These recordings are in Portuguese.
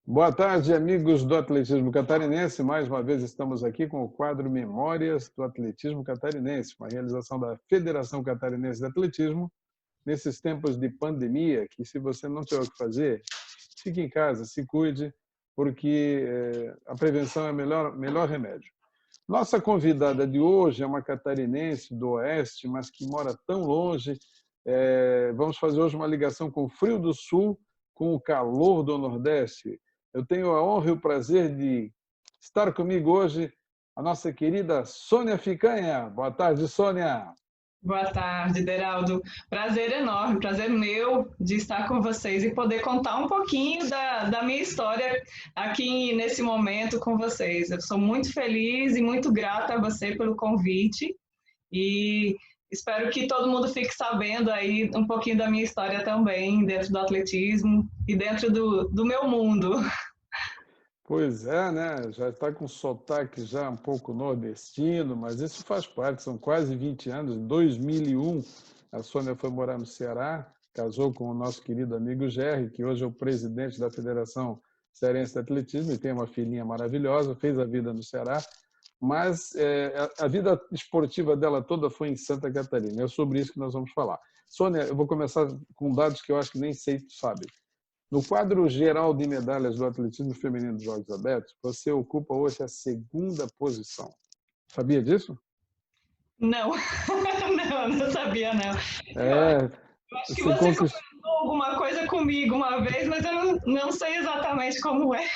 Boa tarde, amigos do atletismo catarinense. Mais uma vez estamos aqui com o quadro Memórias do Atletismo Catarinense, uma realização da Federação Catarinense de Atletismo, nesses tempos de pandemia, que se você não tiver o que fazer, fique em casa, se cuide, porque a prevenção é o melhor remédio. Nossa convidada de hoje é uma catarinense do Oeste, mas que mora tão longe. Vamos fazer hoje uma ligação com o frio do Sul, com o calor do Nordeste. Eu tenho a honra e o prazer de estar comigo hoje a nossa querida Sônia Ficanha. Boa tarde, Sônia. Boa tarde, Deraldo. Prazer enorme, prazer meu de estar com vocês e poder contar um pouquinho da minha história aqui nesse momento com vocês. Eu sou muito feliz e muito grata a você pelo convite e espero que todo mundo fique sabendo aí um pouquinho da minha história também dentro do atletismo e dentro do meu mundo. Pois é, né? Já está com sotaque já um pouco nordestino, mas isso faz parte, são quase 20 anos. Em 2001, a Sônia foi morar no Ceará, casou com o nosso querido amigo Gerry, que hoje é o presidente da Federação Cearense de Atletismo e tem uma filhinha maravilhosa, fez a vida no Ceará, mas a vida esportiva dela toda foi em Santa Catarina. É sobre isso que nós vamos falar. Sônia, eu vou começar com dados que eu acho que nem sei se tu sabe. No quadro geral de medalhas do atletismo feminino dos Jogos Abertos, você ocupa hoje a segunda posição. Sabia disso? Não, não sabia não. É, Eu acho que você você conquistou, comentou alguma coisa comigo uma vez, mas eu não sei exatamente como é.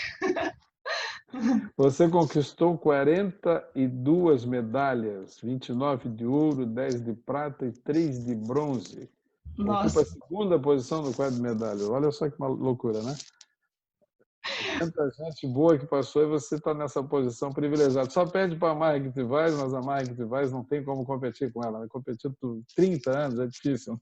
você conquistou 42 medalhas, 29 de ouro, 10 de prata e 3 de bronze. Ocupa a Nossa, segunda posição no quadro de medalhas. Olha só que loucura, né? Tanta gente boa que passou e você está nessa posição privilegiada. Só perde para a Margit Weiss, mas a Margit Weiss não tem como competir com ela. Ela competiu por 30 anos, é difícil.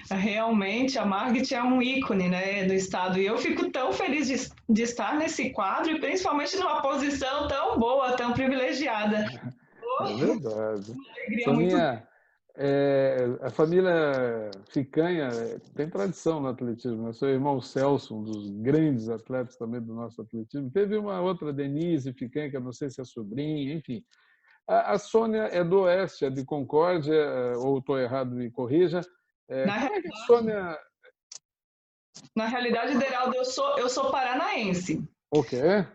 realmente a Margit é um ícone, né, do estado. E eu fico tão feliz de estar nesse quadro e principalmente numa posição tão boa, tão privilegiada. É verdade. Uma alegria muito. Soninha, a família Ficanha tem tradição no atletismo. Né? Seu irmão Celso, um dos grandes atletas também do nosso atletismo. Teve uma outra, Denise Ficanha, que eu não sei se é sobrinha, enfim. A Sônia é do Oeste, é de Concórdia, ou estou errado, me corrija. Na, Como é que a Sônia... na realidade, Deraldo, eu sou paranaense. O quê?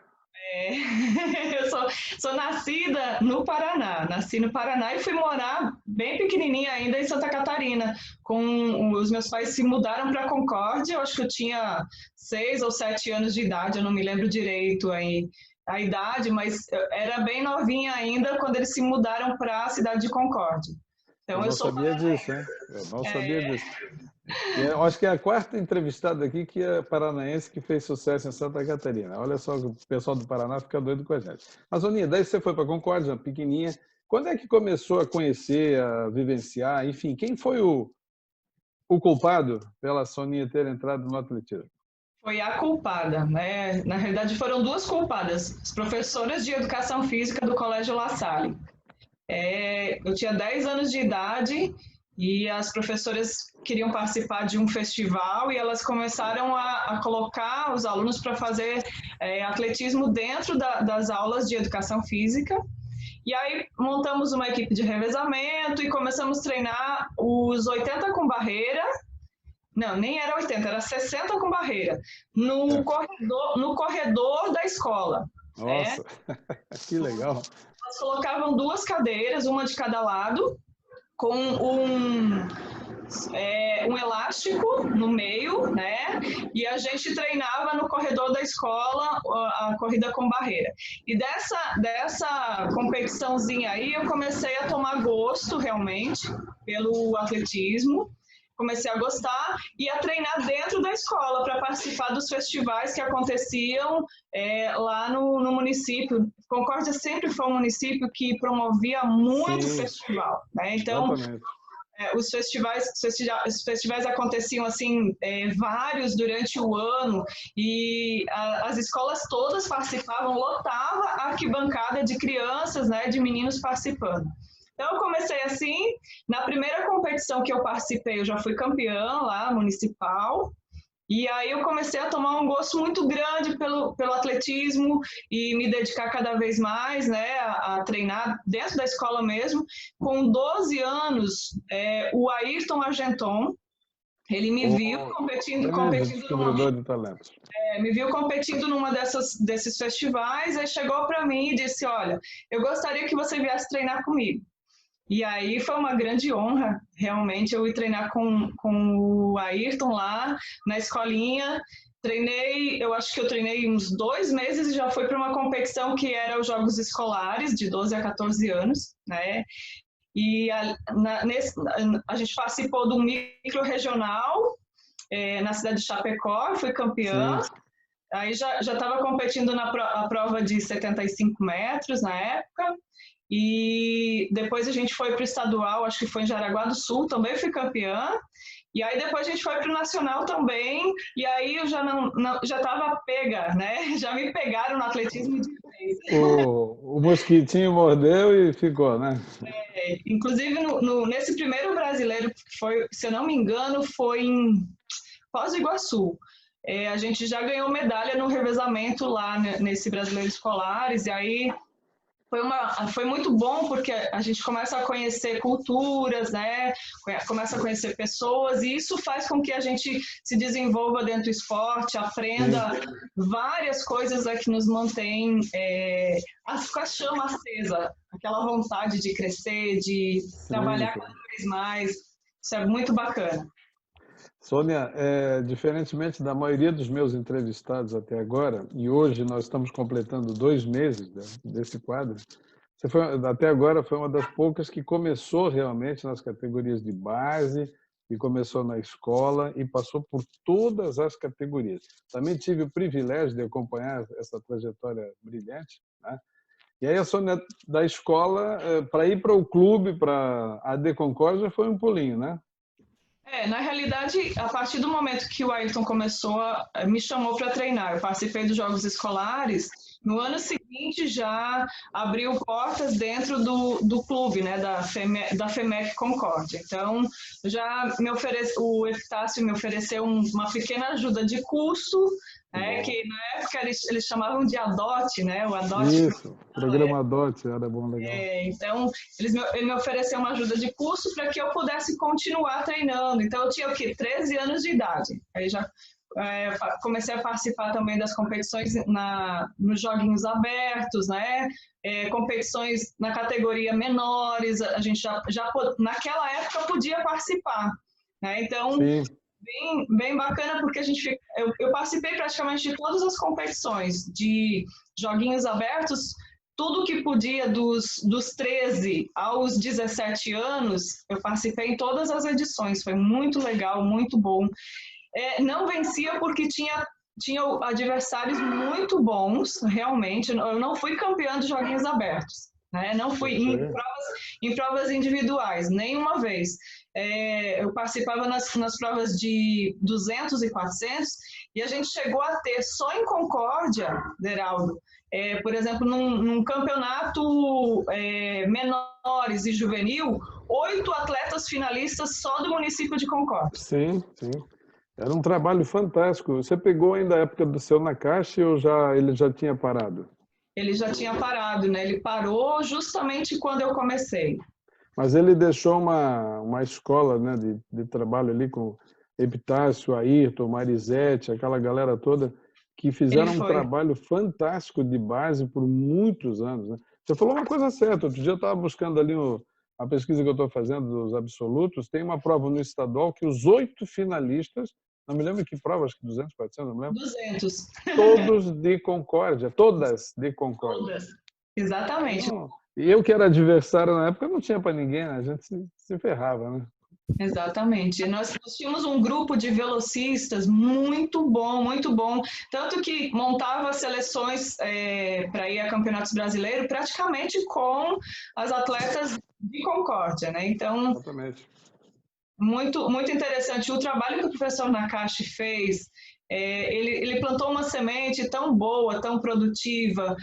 É, eu sou nascida no Paraná, nasci no Paraná e fui morar bem pequenininha ainda em Santa Catarina. Os meus pais se mudaram para Concórdia, eu acho que eu tinha 6 ou 7 anos de idade, eu não me lembro direito aí a idade, mas eu era bem novinha ainda quando eles se mudaram para a cidade de Concórdia. Eu Então eu não sou sabia disso, hein? Eu não sabia disso. E eu acho que é a quarta entrevistada aqui que é paranaense que fez sucesso em Santa Catarina. Olha só, o pessoal do Paraná fica doido com a gente. Mas, Oninha, daí você foi para Concórdia, pequenininha. Quando é que começou a conhecer, a vivenciar? Enfim, quem foi o culpado pela Soninha ter entrado no atletismo? foi a culpada, né? Na realidade foram duas culpadas, as professoras de educação física do Colégio La Salle. Eu tinha 10 anos de idade e as professoras queriam participar de um festival e elas começaram a colocar os alunos para fazer atletismo dentro das aulas de educação física. E aí montamos uma equipe de revezamento e começamos a treinar os 80 com barreira. Não, nem era 80, era 60 com barreira, É. no corredor da escola. Né? Nossa, que legal. Elas colocavam duas cadeiras, uma de cada lado, com um elástico no meio, né? E a gente treinava no corredor da escola a corrida com barreira. E dessa competiçãozinha aí eu comecei a tomar gosto realmente pelo atletismo. Comecei a gostar e a treinar dentro da escola para participar dos festivais que aconteciam lá no município. Concórdia sempre foi um município que promovia muito Sim, festival, né? Então, exatamente. os festivais aconteciam assim vários durante o ano e as escolas todas participavam, lotava a arquibancada de crianças, né, de meninos participando. Então eu comecei assim, na primeira competição que eu participei eu já fui campeã lá municipal E aí eu comecei a tomar um gosto muito grande pelo atletismo e me dedicar cada vez mais, né, a treinar dentro da escola mesmo. Com 12 anos, o Ayrton Argenton, ele me viu Grande descobridor de talentos. me viu competindo desses festivais, aí chegou para mim e disse, olha, eu gostaria que você viesse treinar comigo. E aí foi uma grande honra, realmente, eu ir treinar com o Ayrton lá na escolinha. Treinei, eu acho que eu treinei uns 2 meses e já fui para uma competição que era os Jogos Escolares, de 12 a 14 anos, né? E a gente participou do micro-regional na cidade de Chapecó, fui campeã. Sim. Aí já estava competindo a prova de 75 metros na época. E depois a gente foi para o estadual, acho que foi em Jaraguá do Sul, também fui campeã. E aí depois a gente foi para o nacional também, e aí eu já estava pega, né? Já me pegaram no atletismo de vez. O mosquitinho mordeu e ficou, né? Inclusive nesse primeiro brasileiro, que foi, se eu não me engano, foi em Foz do Iguaçu. A gente já ganhou medalha no revezamento lá nesse Brasileiro Escolares, e aí foi muito bom porque a gente começa a conhecer culturas, né? Começa a conhecer pessoas, e isso faz com que a gente se desenvolva dentro do esporte, aprenda várias coisas que nos mantém com a chama acesa, aquela vontade de crescer, de trabalhar cada vez mais. Isso é muito bacana. Sônia, diferentemente da maioria dos meus entrevistados até agora, e hoje nós estamos completando 2 meses desse quadro, você até agora foi uma das poucas que começou realmente nas categorias de base, e começou na escola e passou por todas as categorias. Também tive o privilégio de acompanhar essa trajetória brilhante, né? E aí a Sônia, da escola, para ir para o clube, para a AD Concórdia, foi um pulinho, né? Na realidade, a partir do momento que o Ayrton me chamou para treinar, eu participei dos Jogos Escolares, no ano seguinte já abriu portas dentro do clube, né, da FEMEC Concórdia. Então, o Epitácio me ofereceu uma pequena ajuda de custo, né, que na época eles chamavam de ADOT, né, o ADOT. Isso, programa ADOT, era bom, legal. Então, ele me ofereceu uma ajuda de custo para que eu pudesse continuar treinando. Então, eu tinha o quê? 13 anos de idade. Aí já comecei a participar também das competições nos joguinhos abertos, né? Competições na categoria menores, a gente já naquela época podia participar, né? Então, bem bacana, porque eu participei praticamente de todas as competições de joguinhos abertos. Tudo que podia dos 13 aos 17 anos, eu participei em todas as edições. Foi muito legal, muito bom. Não vencia porque tinha adversários muito bons, realmente. Eu não fui campeã de joguinhos abertos, né? Não fui em provas individuais, nenhuma vez. Eu participava nas provas de 200 e 400, e a gente chegou a ter só em Concórdia, Deraldo, por exemplo, num campeonato menores e juvenil, 8 atletas finalistas só do município de Concórdia. Sim, sim. Era um trabalho fantástico. Você pegou ainda a época do seu Nakashi ou ele já tinha parado? Ele já tinha parado, né? Ele parou justamente quando eu comecei. Mas ele deixou uma escola, né, de trabalho ali com Epitácio, Ayrton, Marisete, aquela galera toda, que fizeram um trabalho fantástico de base por muitos anos, né? Você falou uma coisa certa. Outro dia eu estava buscando ali a pesquisa que eu estou fazendo dos absolutos. Tem uma prova no estadual que os 8 finalistas, não me lembro que prova, acho que 200, 400, não me lembro. 200. Todos de Concórdia, todas de Concórdia. Todas, exatamente. E eu que era adversário na época, não tinha para ninguém, né? A gente se ferrava, né? Exatamente. Nós tínhamos um grupo de velocistas muito bom, tanto que montava seleções para ir a campeonatos brasileiros praticamente com as atletas de Concórdia, né? Então, exatamente. Muito interessante. O trabalho que o professor Nakashi fez, ele plantou uma semente tão boa, tão produtiva,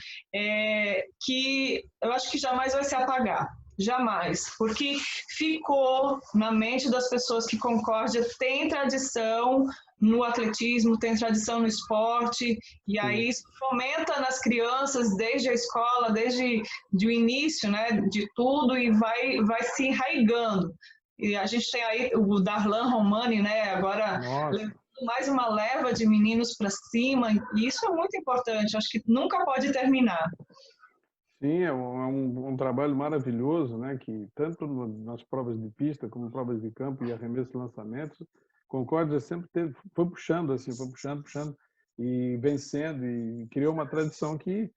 que eu acho que jamais vai se apagar. Jamais, porque ficou na mente das pessoas que Concórdia tem tradição no atletismo, tem tradição no esporte, e aí isso fomenta nas crianças desde a escola, desde o início, né, de tudo, e vai se enraigando. E a gente tem aí o Darlan Romani, né, agora levando mais uma leva de meninos para cima, e isso é muito importante, acho que nunca pode terminar. Sim, é um trabalho maravilhoso, né? Que tanto nas provas de pista como provas de campo e arremesso e lançamentos, Concórdia sempre foi puxando assim, foi puxando e vencendo e criou uma tradição que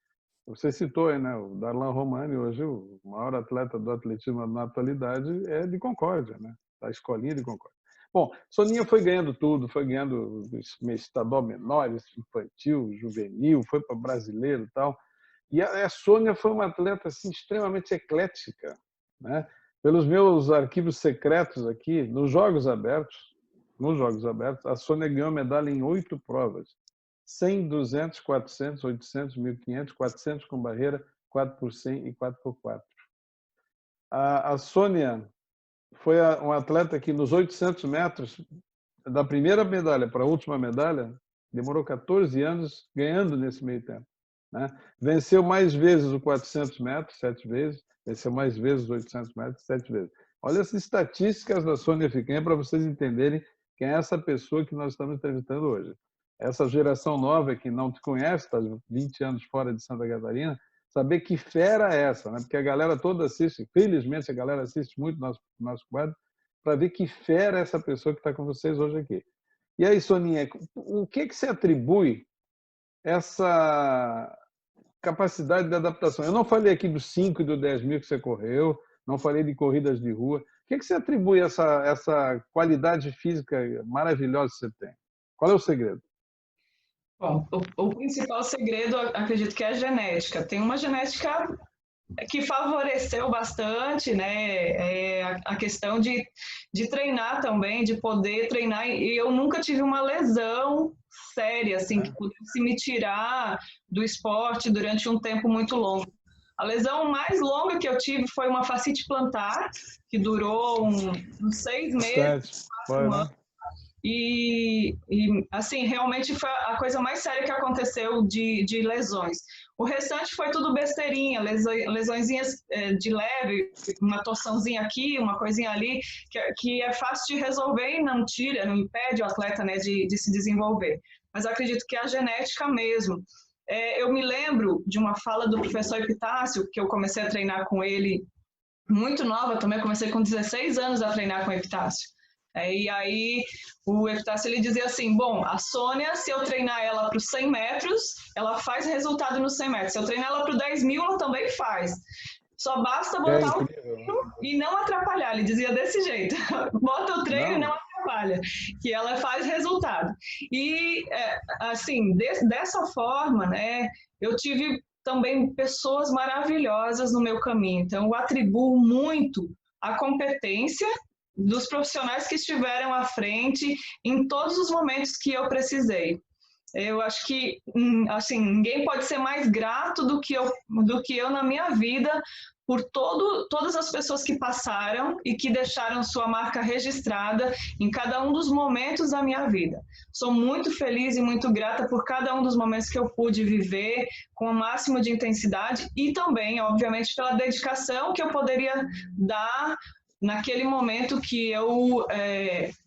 você citou, aí, né? O Darlan Romani, hoje o maior atleta do atletismo na atualidade, é de Concórdia, né? Da escolinha de Concórdia. Bom, Soninha foi ganhando tudo, foi ganhando estadual menores, infantil, juvenil, foi para brasileiro e tal. E a Sônia foi uma atleta assim, extremamente eclética, né? Pelos meus arquivos secretos aqui, nos Jogos Abertos, a Sônia ganhou medalha em 8 provas. 100, 200, 400, 800, 1500, 400 com barreira, 4 por 100 e 4 por 4. A Sônia foi uma atleta que nos 800 metros, da primeira medalha para a última medalha, demorou 14 anos ganhando nesse meio tempo. Né? Venceu mais vezes o 400 metros, 7 vezes, venceu mais vezes os 800 metros, 7 vezes. Olha as estatísticas da Sônia Fiquem para vocês entenderem quem é essa pessoa que nós estamos entrevistando hoje. Essa geração nova que não te conhece, está 20 anos fora de Santa Catarina, saber que fera é essa, né? Porque a galera toda assiste, felizmente a galera assiste muito nosso quadro, para ver que fera é essa pessoa que está com vocês hoje aqui. E aí, Soninha, o que se atribui essa capacidade de adaptação? Eu não falei aqui dos 5 e do 10 mil que você correu, não falei de corridas de rua. O que se atribui essa qualidade física maravilhosa que você tem? Qual é o segredo? Bom, o principal segredo, acredito que é a genética. Tem uma genética que favoreceu bastante, né, a questão de treinar também, de poder treinar, e eu nunca tive uma lesão séria, assim, que pudesse me tirar do esporte durante um tempo muito longo. A lesão mais longa que eu tive foi uma fascite plantar, que durou uns 6 meses, 4 anos. E, assim, realmente foi a coisa mais séria que aconteceu de lesões. O restante foi tudo besteirinha, lesõezinhas de leve, uma torçãozinha aqui, uma coisinha ali, que é fácil de resolver e não tira, não impede o atleta, né, de se desenvolver. Mas acredito que é a genética mesmo. Eu me lembro de uma fala do professor Epitácio, que eu comecei a treinar com ele muito nova, também comecei com 16 anos a treinar com o Epitácio. E aí o Epitácio ele dizia assim, bom, a Sônia, se eu treinar ela para os 100 metros, ela faz resultado nos 100 metros. Se eu treinar ela para o 10 mil, ela também faz. Só basta botar o treino e não atrapalhar. Ele dizia desse jeito, bota o treino e não atrapalha, que ela faz resultado. E, assim, dessa forma, né, eu tive também pessoas maravilhosas no meu caminho. Então, eu atribuo muito a competência dos profissionais que estiveram à frente em todos os momentos que eu precisei. Eu acho que, assim, ninguém pode ser mais grato do que eu na minha vida por todas as pessoas que passaram e que deixaram sua marca registrada em cada um dos momentos da minha vida. Sou muito feliz e muito grata por cada um dos momentos que eu pude viver com o máximo de intensidade e também, obviamente, pela dedicação que eu poderia dar naquele momento que eu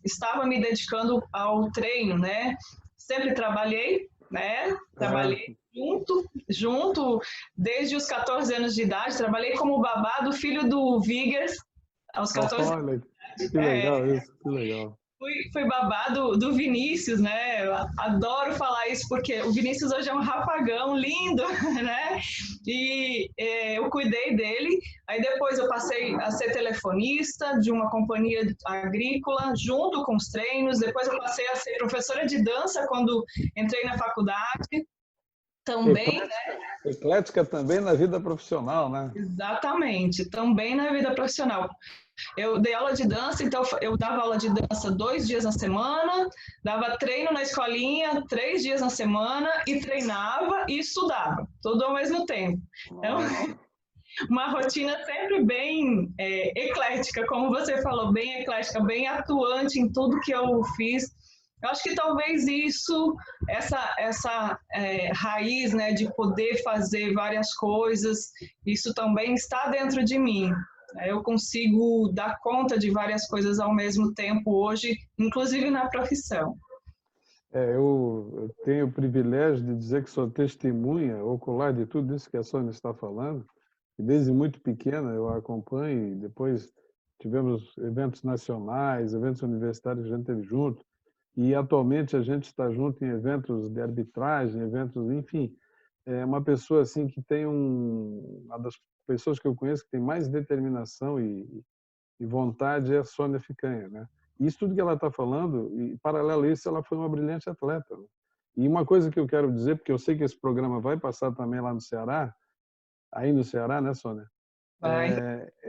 estava me dedicando ao treino, né? Sempre trabalhei, né? Trabalhei junto desde os 14 anos de idade. Trabalhei como babá do filho do Vigas aos 14 anos. Olha, que legal isso, que legal. Fui babá do Vinícius, né? Eu adoro falar isso porque o Vinícius hoje é um rapagão lindo, né? E eu cuidei dele. Aí depois eu passei a ser telefonista de uma companhia agrícola junto com os treinos. Depois eu passei a ser professora de dança quando entrei na faculdade. Também, né? Eclética também na vida profissional, né? Exatamente, também na vida profissional. Eu dei aula de dança, então eu dava aula de dança 2 dias na semana, dava treino na escolinha 3 dias na semana e treinava e estudava, tudo ao mesmo tempo. Então, uma rotina sempre bem eclética, como você falou, bem eclética, bem atuante em tudo que eu fiz Eu acho que talvez essa raiz, né, de poder fazer várias coisas, isso também está dentro de mim. Eu consigo dar conta de várias coisas ao mesmo tempo hoje, inclusive na profissão. Eu tenho o privilégio de dizer que sou testemunha ocular de tudo isso que a Sônia está falando. E desde muito pequena eu a acompanho, e depois tivemos eventos nacionais, eventos universitários que a gente teve junto, e atualmente a gente está junto em eventos de arbitragem, eventos, enfim. É uma pessoa assim que tem uma das pessoas que eu conheço que tem mais determinação e vontade é a Sônia Ficanha, né? Isso tudo que ela está falando, e paralelo a isso, ela foi uma brilhante atleta, né? E uma coisa que eu quero dizer, porque eu sei que esse programa vai passar também lá no Ceará, aí no Ceará, né, Sônia? Vai.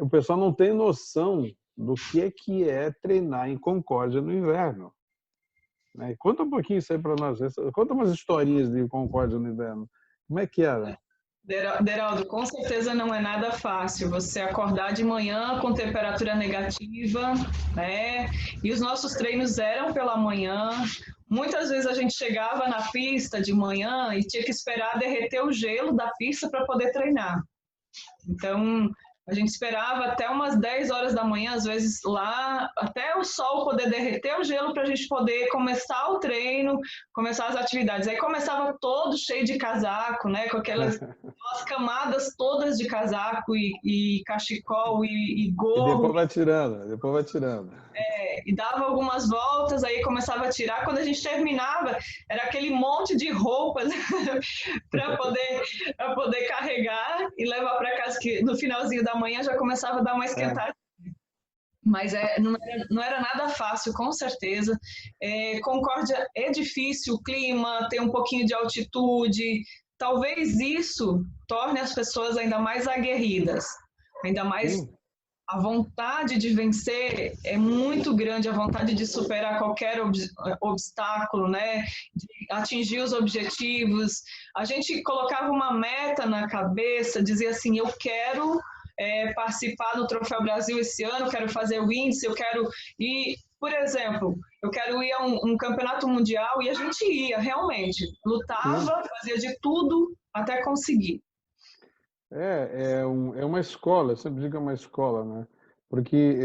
O pessoal não tem noção do que é treinar em Concórdia no inverno, né? Conta um pouquinho isso aí para nós. Conta umas historinhas de Concórdia no inverno. Como é que era? Deraldo, com certeza não é nada fácil você acordar de manhã com temperatura negativa, né? E os nossos treinos eram pela manhã. Muitas vezes a gente chegava na pista de manhã e tinha que esperar derreter o gelo da pista para poder treinar. Então, a gente esperava até umas 10 horas da manhã, às vezes lá, até o sol poder derreter o gelo para a gente poder começar o treino, começar as atividades. Aí começava todo cheio de casaco, né, com aquelas camadas todas de casaco e cachecol e E gorro. depois vai tirando, depois vai tirando. E dava algumas voltas, aí começava a tirar. Quando a gente terminava, era aquele monte de roupas para poder carregar e levar para casa, que no finalzinho da manhã já começava a dar uma esquentada. Mas não era nada fácil, com certeza. Concórdia é difícil, o clima, tem um pouquinho de altitude. Talvez isso torne as pessoas ainda mais aguerridas, ainda mais. Sim. A vontade de vencer é muito grande, a vontade de superar qualquer obstáculo, né? De atingir os objetivos. A gente colocava uma meta na cabeça, dizia assim, eu quero participar do Troféu Brasil esse ano, quero fazer o índice, eu quero ir, por exemplo, eu quero ir a um campeonato mundial, e a gente ia, realmente, lutava, fazia de tudo até conseguir. É uma escola, eu sempre digo que é uma escola, né? Porque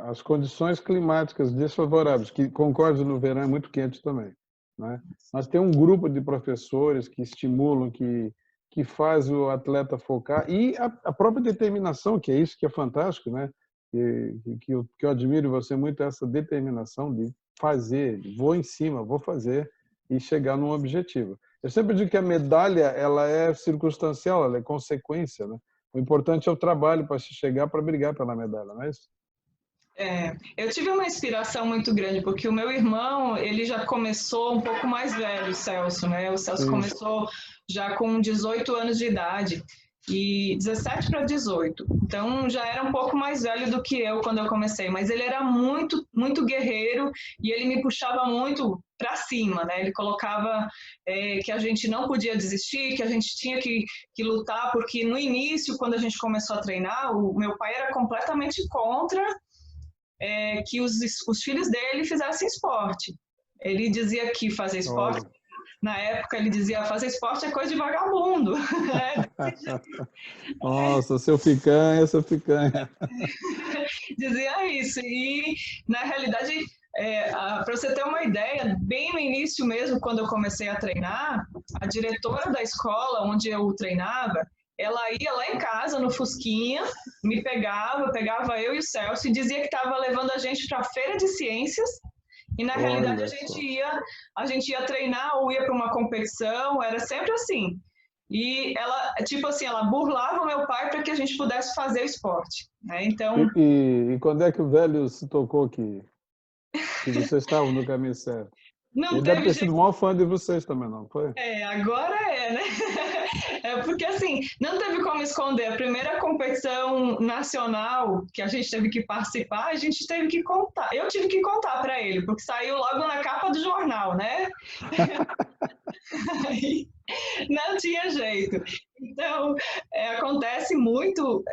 as condições climáticas desfavoráveis, que Concórdia no verão é muito quente também, né? Mas tem um grupo de professores que estimulam, que faz o atleta focar, e a própria determinação, que é isso que é fantástico, né? Que eu admiro em você muito, essa determinação de fazer, vou em cima, vou fazer e chegar num objetivo. Eu sempre digo que a medalha ela é circunstancial, ela é consequência, né? O importante é o trabalho para se chegar para brigar pela medalha, não é isso? Eu tive uma inspiração muito grande, porque o meu irmão, ele já começou um pouco mais velho, o Celso, né? O Celso começou já com 18 anos de idade, e 17 para 18. Então, já era um pouco mais velho do que eu quando eu comecei, mas ele era muito, muito guerreiro, e ele me puxava muito para cima, né? Ele colocava que a gente não podia desistir, que a gente tinha que lutar, porque no início, quando a gente começou a treinar, o meu pai era completamente contra que os filhos dele fizessem esporte. Ele dizia que fazer esporte, na época ele dizia, fazer esporte é coisa de vagabundo. Nossa, seu picanha, seu picanha. Dizia isso. E, na realidade, para você ter uma ideia, bem no início mesmo, quando eu comecei a treinar, a diretora da escola onde eu treinava, ela ia lá em casa, no Fusquinha, me pegava eu e o Celso, e dizia que estava levando a gente para a feira de ciências, e na realidade a gente ia treinar ou ia para uma competição, era sempre assim. E ela, tipo assim, ela burlava o meu pai para que a gente pudesse fazer esporte, né? Então... E quando é que o velho se tocou que vocês estavam no caminho certo? Ele deve ter sido o maior fã de vocês também, não foi? Agora né? Porque assim, não teve como esconder. A primeira competição nacional que a gente teve que participar, a gente teve que contar. Eu tive que contar para ele, porque saiu logo na capa do jornal, né? Aí, não tinha jeito. Então, acontece muito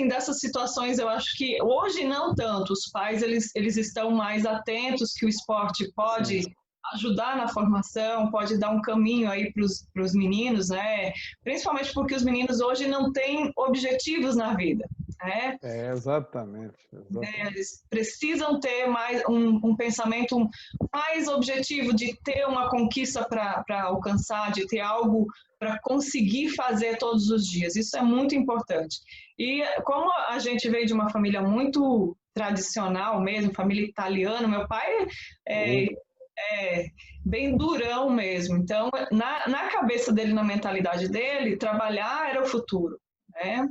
dessas situações. Eu acho que hoje não tanto. Os pais eles estão mais atentos que o esporte pode Sim. ajudar na formação, pode dar um caminho aí para os meninos, né? Principalmente porque os meninos hoje não têm objetivos na vida, né? Exatamente, exatamente. Eles precisam ter mais um pensamento mais objetivo de ter uma conquista para alcançar, de ter algo para conseguir fazer todos os dias. Isso é muito importante. E como a gente veio de uma família muito tradicional mesmo, família italiana, meu pai é, Oh, é bem durão mesmo. Então, na cabeça dele, na mentalidade dele, trabalhar era o futuro, né?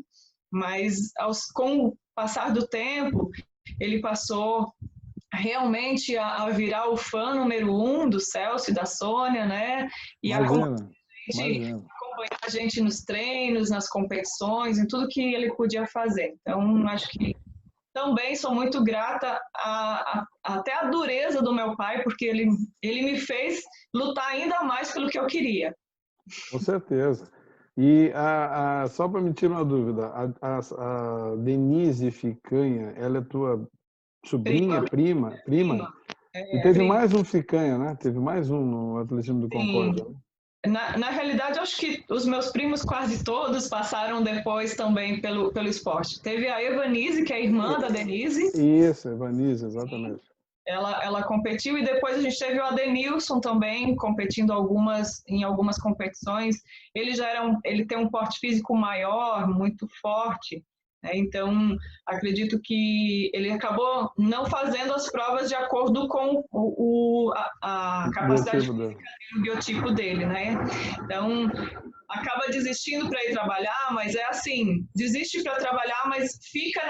Mas com o passar do tempo, ele passou realmente a virar o fã número um do Celso e da Sônia, né? E imagina, imagina. acompanhar a gente nos treinos, nas competições, em tudo que ele podia fazer. Então, acho que também sou muito grata até a dureza do meu pai, porque ele me fez lutar ainda mais pelo que eu queria. Com certeza. E só para me tirar uma dúvida, a Denise Ficanha, ela é tua sobrinha, Prima, prima, prima? prima, E teve prima. mais um Ficanha, né? Teve mais um no atletismo do Sim. Concórdia, né? Na realidade, acho que os meus primos quase todos passaram depois também pelo esporte. Teve a Evanise, que é a irmã da Denise, Isso, Evanise, exatamente. ela competiu, e depois a gente teve o Adenilson também competindo em algumas competições. Ele tem um porte físico maior, muito forte, né? Então acredito que ele acabou não fazendo as provas de acordo com a capacidade Biotipo dele. física dele, o biotipo dele, né? Então acaba desistindo para ir trabalhar, mas é assim, desiste para trabalhar, mas fica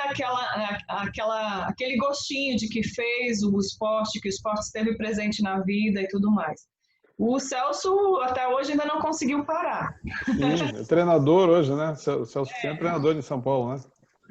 aquele gostinho de que fez o esporte, que o esporte esteve presente na vida e tudo mais. O Celso até hoje ainda não conseguiu parar. Sim, é treinador hoje, né? Celso Pian é treinador em São Paulo, né?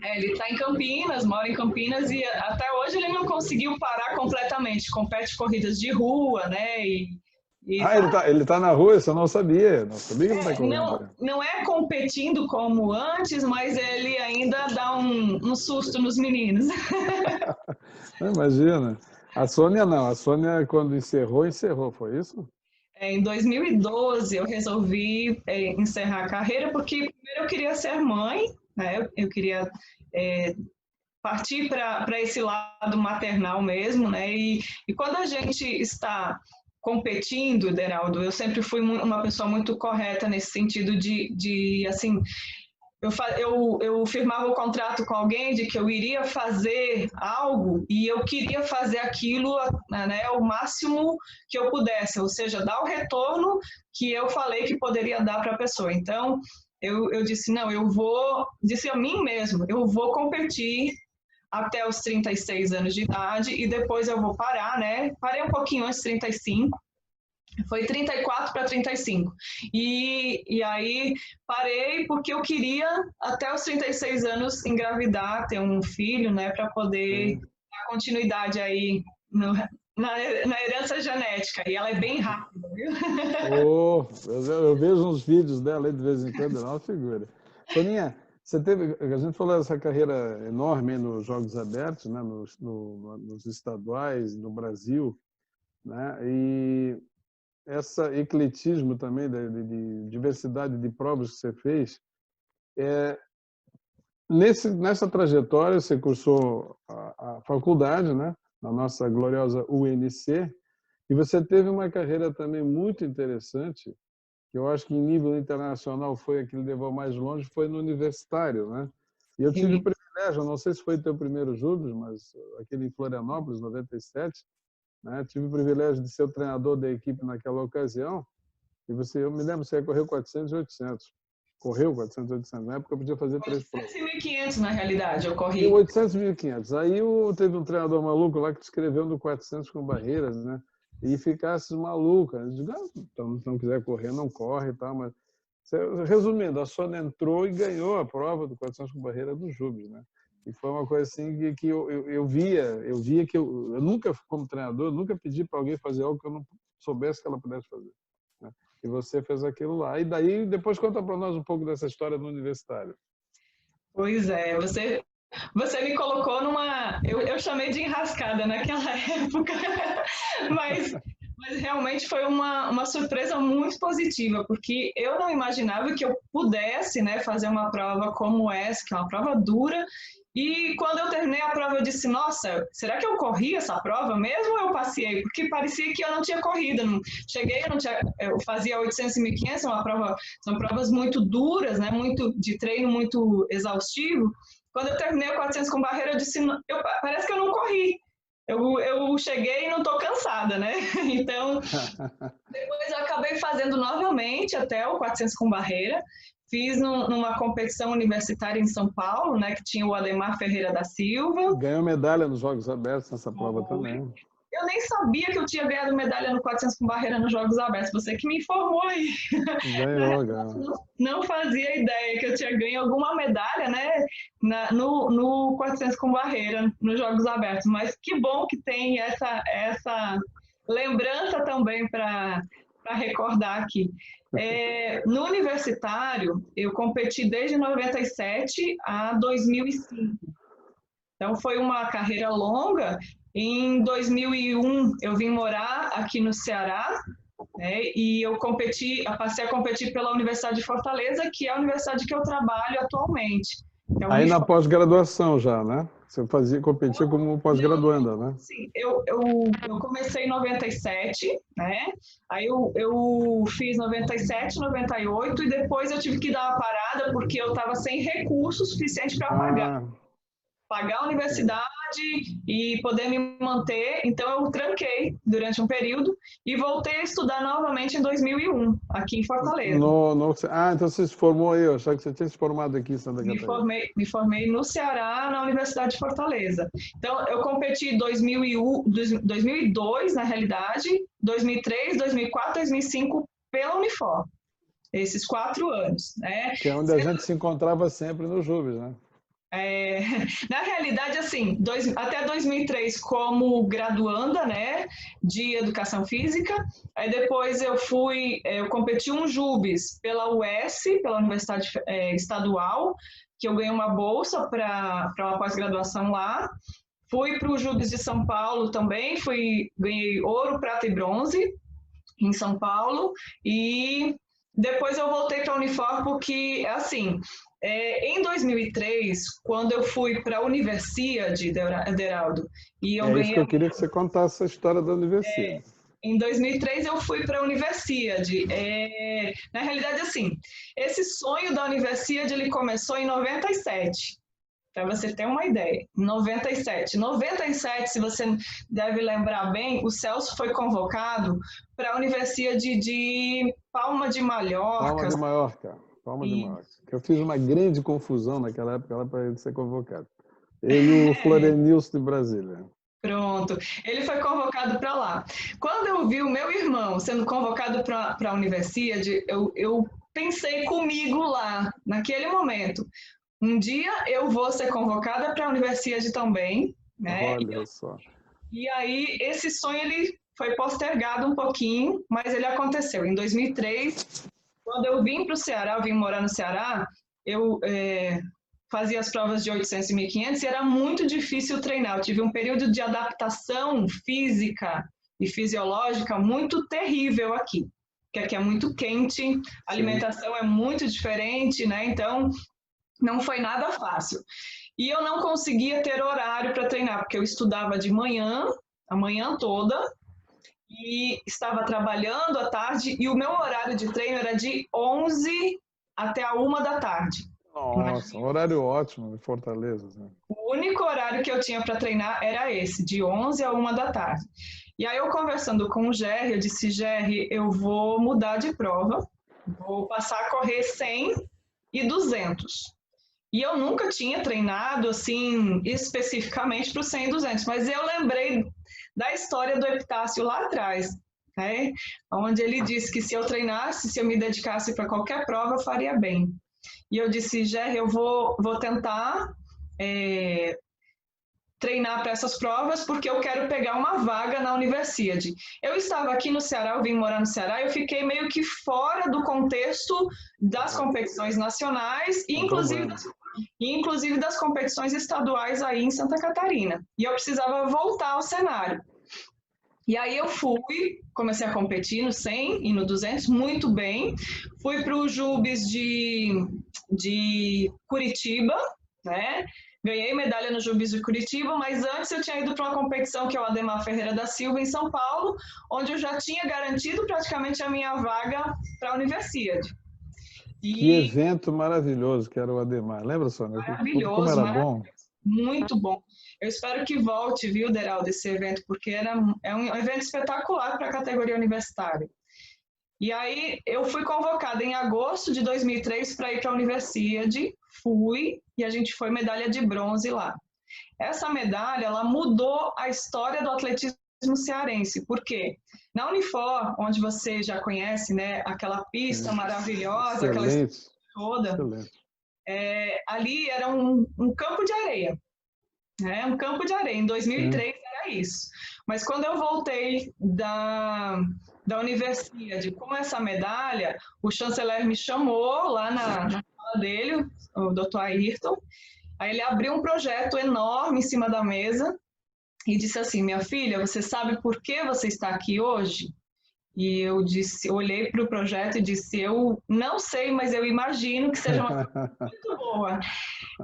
Ele está em Campinas, mora em Campinas, e até hoje ele não conseguiu parar completamente. Compete corridas de rua, né? E Ah, tá ele tá na rua, isso eu não sabia. Não sabia que ele tá correndo não, por aí. não é competindo como antes, mas ele ainda dá um susto nos meninos. Imagina. A Sônia não. A Sônia, quando encerrou, encerrou. Foi isso? Em 2012, eu resolvi encerrar a carreira, porque primeiro eu queria ser mãe, né? Eu queria é, partir para esse lado maternal mesmo, né? E quando a gente está competindo, Deraldo, eu sempre fui uma pessoa muito correta nesse sentido de assim, eu firmava o contrato com alguém de que eu iria fazer algo e eu queria fazer aquilo, né, o máximo que eu pudesse, ou seja, dar o retorno que eu falei que poderia dar para a pessoa. Então, eu disse, não, disse a mim mesmo, eu vou competir até os 36 anos de idade e depois eu vou parar, né? Parei um pouquinho antes, 35, foi 34 para 35. E aí parei porque eu queria, até os 36 anos, engravidar, ter um filho, né, para poder Sim. dar continuidade aí na herança genética. E ela é bem rápida, viu? Oh, eu vejo uns vídeos dela aí de vez em quando, ela é uma figura. Soninha, você teve, a gente falou dessa carreira enorme nos Jogos Abertos, né, nos estaduais, no Brasil, né, e esse ecletismo também de diversidade de provas que você fez, nessa trajetória você cursou a faculdade, né, na nossa gloriosa UNC, e você teve uma carreira também muito interessante, que eu acho que em nível internacional foi a que levou mais longe, foi no universitário, né? E eu tive o Sim. privilégio, não sei se foi o teu primeiro Júbios, mas aquele em Florianópolis, 97, né? Tive o privilégio de ser o treinador da equipe naquela ocasião, e eu me lembro, você correu 400 e 800. Correu 400 e 800. Na época eu podia fazer 3 provas. 1.500 na realidade, eu corri. 1.800 e 1.500. Aí teve um treinador maluco lá que escreveu no 400 com barreiras, né? E ficasse maluco. Eu digo, então, se não quiser correr, não corre e tal. Mas, resumindo, a Sônia entrou e ganhou a prova do 400 com barreira do Júbios, né? E foi uma coisa assim que eu via que eu nunca, como treinador, nunca pedi para alguém fazer algo que eu não soubesse que ela pudesse fazer, né? E você fez aquilo lá. E daí, depois conta para nós um pouco dessa história do universitário. Pois é, você me colocou numa... Eu chamei de enrascada naquela época, mas realmente foi uma surpresa muito positiva, porque eu não imaginava que eu pudesse, né, fazer uma prova como essa, que é uma prova dura. E quando eu terminei a prova, eu disse, nossa, será que eu corri essa prova mesmo ou eu passei? Porque parecia que eu não tinha corrido. Cheguei, eu fazia 800 e 1500, são provas muito duras, né, muito, de treino muito exaustivo. Quando eu terminei o 400 com barreira, eu disse, parece que eu não corri. Eu cheguei e não estou cansada, né? Então, depois eu acabei fazendo novamente até o 400 com barreira. Fiz numa competição universitária em São Paulo, né, que tinha o Ademar Ferreira da Silva. Ganhou medalha nos Jogos Abertos nessa prova também. Eu nem sabia que eu tinha ganhado medalha no 400 com barreira nos Jogos Abertos. Você que me informou aí. Ganhou. Não fazia ideia que eu tinha ganho alguma medalha, né, no 400 com barreira nos Jogos Abertos. Mas que bom que tem essa lembrança também para recordar aqui. No universitário, eu competi desde 97 a 2005. Então, foi uma carreira longa. Em 2001, eu vim morar aqui no Ceará, né, e eu passei a competir pela Universidade de Fortaleza, que é a universidade que eu trabalho atualmente. Aí na pós-graduação já, né? Você competia como pós-graduanda, né? Sim, eu comecei em 97, né? Aí eu fiz 97, 98 e depois eu tive que dar uma parada porque eu estava sem recursos suficientes para pagar a universidade e poder me manter. Então eu tranquei durante um período e voltei a estudar novamente em 2001, aqui em Fortaleza. Então você se formou aí, eu achava que você tinha se formado aqui em Santa Catarina. Me formei no Ceará, na Universidade de Fortaleza. Então eu competi em 2002, na realidade, 2003, 2004, 2005 pela Unifor. Esses 4 anos, né? Que é onde a gente se encontrava sempre no Jubes, né? Na realidade, assim, até 2003 como graduanda, né, de Educação Física, aí depois eu competi um JUBES pela UES, pela Universidade Estadual, que eu ganhei uma bolsa para uma pós-graduação lá, fui para o JUBES de São Paulo também, ganhei ouro, prata e bronze em São Paulo, e depois eu voltei para a Unifor porque, assim... em 2003, quando eu fui para a Universidade, Ederaldo, e eu ganhei... isso que eu queria que você contasse a história da Universidade. Em 2003 eu fui para a Universidade. Na realidade, assim, esse sonho da Universidade ele começou em 97, para você ter uma ideia. 97, se você deve lembrar bem, o Celso foi convocado para a Universidade de Palma de Mallorca. Palma de Mallorca. Eu fiz uma grande confusão naquela época lá para ele ser convocado. Ele e o Florenilson de Brasília. Pronto, ele foi convocado para lá. Quando eu vi o meu irmão sendo convocado para a Universidade, eu pensei comigo lá, naquele momento. Um dia eu vou ser convocada para a Universidade também, né? Olha só. E aí esse sonho ele foi postergado um pouquinho, mas ele aconteceu. Em 2003, quando eu vim para o Ceará, eu vim morar no Ceará, eu fazia as provas de 800 e 1500 e era muito difícil treinar. Eu tive um período de adaptação física e fisiológica muito terrível aqui, porque aqui é muito quente, a alimentação é muito diferente, né? Então, não foi nada fácil. E eu não conseguia ter horário para treinar, porque eu estudava de manhã, a manhã toda, e estava trabalhando à tarde, e o meu horário de treino era de 11 até a 1 da tarde. Nossa, um horário ótimo em Fortaleza. Né? O único horário que eu tinha para treinar era esse, de 11 a 1 da tarde. E aí eu conversando com o Gerry, eu disse, Gerry, eu vou mudar de prova, vou passar a correr 100 e 200. E eu nunca tinha treinado, assim, especificamente para o 100 e 200, mas eu lembrei da história do Epitácio lá atrás, né? Onde ele disse que se eu treinasse, se eu me dedicasse para qualquer prova, eu faria bem. E eu disse, Gerry, eu vou tentar treinar para essas provas porque eu quero pegar uma vaga na Universidade. Eu estava aqui no Ceará, eu vim morar no Ceará, eu fiquei meio que fora do contexto das competições nacionais e inclusive das competições estaduais aí em Santa Catarina. E eu precisava voltar ao cenário. E aí eu comecei a competir no 100 e no 200 muito bem. Fui para o JUBES de Curitiba, né? Ganhei medalha no JUBES de Curitiba, mas antes eu tinha ido para uma competição que é o Ademar Ferreira da Silva, em São Paulo, onde eu já tinha garantido praticamente a minha vaga para a Universidade. Que evento maravilhoso que era o Ademar. Lembra, Sônia? Como era bom? Muito bom. Eu espero que volte, viu, Deraldo, esse evento, porque é um evento espetacular para a categoria universitária. E aí eu fui convocada em agosto de 2003 para ir para a Universidade, fui, e a gente foi medalha de bronze lá. Essa medalha, ela mudou a história do atletismo cearense, por quê? Na Unifor, onde você já conhece, né, aquela pista maravilhosa, aquela estrutura toda, ali era um campo de areia. Um campo de areia. Em 2003 era isso. Mas quando eu voltei da Universidade com essa medalha, o chanceler me chamou lá na sala dele, o Dr. Ayrton. Aí ele abriu um projeto enorme em cima da mesa e disse assim: minha filha, você sabe por que você está aqui hoje? E eu olhei para o projeto e disse: eu não sei, mas eu imagino que seja uma coisa muito boa.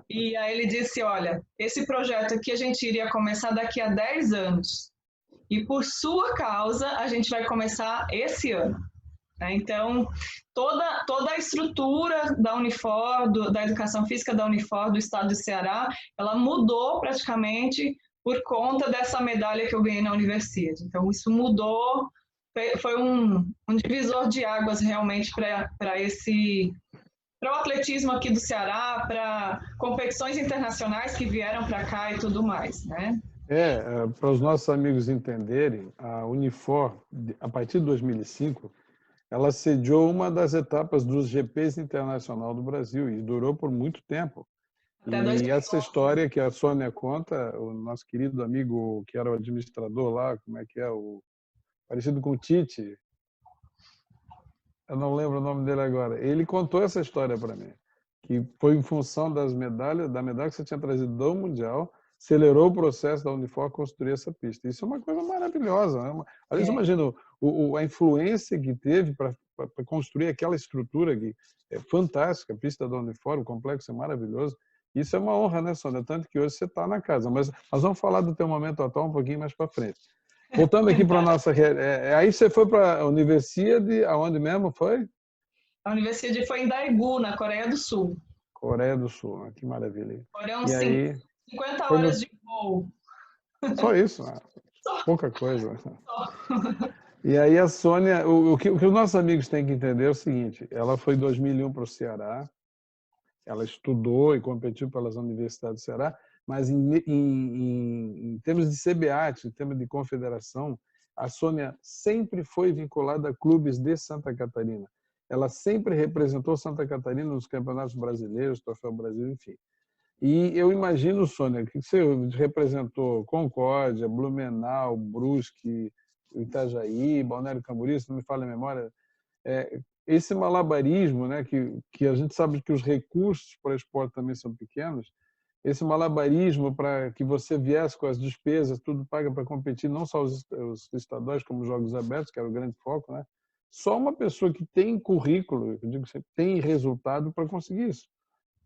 E aí ele disse: olha, esse projeto aqui a gente iria começar daqui a 10 anos. E por sua causa, a gente vai começar esse ano. Então, toda a estrutura da Unifor, da educação física da Unifor, do estado do Ceará, ela mudou praticamente por conta dessa medalha que eu ganhei na Universidade. Então, isso mudou, foi um divisor de águas realmente para o atletismo aqui do Ceará, para competições internacionais que vieram para cá e tudo mais, né? Para os nossos amigos entenderem, a Unifor, a partir de 2005, ela sediou uma das etapas dos GPs Internacional do Brasil e durou por muito tempo. E essa história que a Sônia conta, o nosso querido amigo que era o administrador lá, como é que é, parecido com o Tite, eu não lembro o nome dele agora, ele contou essa história para mim, que foi em função da medalha que você tinha trazido do Mundial, acelerou o processo da Unifor construir essa pista. Isso é uma coisa maravilhosa. Né? Às vezes, imagina a influência que teve para construir aquela estrutura que é fantástica, a pista da Unifor, o complexo é maravilhoso. Isso é uma honra, né, Sônia? Tanto que hoje você está na casa. Mas nós vamos falar do teu momento atual um pouquinho mais para frente. Voltando aqui para a nossa... aí você foi para a Universidade, aonde mesmo foi? A Universidade foi em Daegu, na Coreia do Sul. Coreia do Sul, que maravilha. Foram 50 horas de voo. Só isso, pouca coisa. E aí a Sônia, o que os nossos amigos têm que entender é o seguinte, ela foi em 2001 para o Ceará, ela estudou e competiu pelas universidades do Ceará, mas em termos de CBAT, em termos de confederação, a Sônia sempre foi vinculada a clubes de Santa Catarina. Ela sempre representou Santa Catarina nos campeonatos brasileiros, Troféu Brasil, enfim. E eu imagino, Sônia, que você representou Concórdia, Blumenau, Brusque, Itajaí, Balneário Camboriú, se não me falha a memória, esse malabarismo, né, que a gente sabe que os recursos para esporte também são pequenos, esse malabarismo para que você viesse com as despesas, tudo paga para competir, não só os estaduais, como os Jogos Abertos, que era o grande foco, né? Só uma pessoa que tem currículo, eu digo que tem resultado para conseguir isso.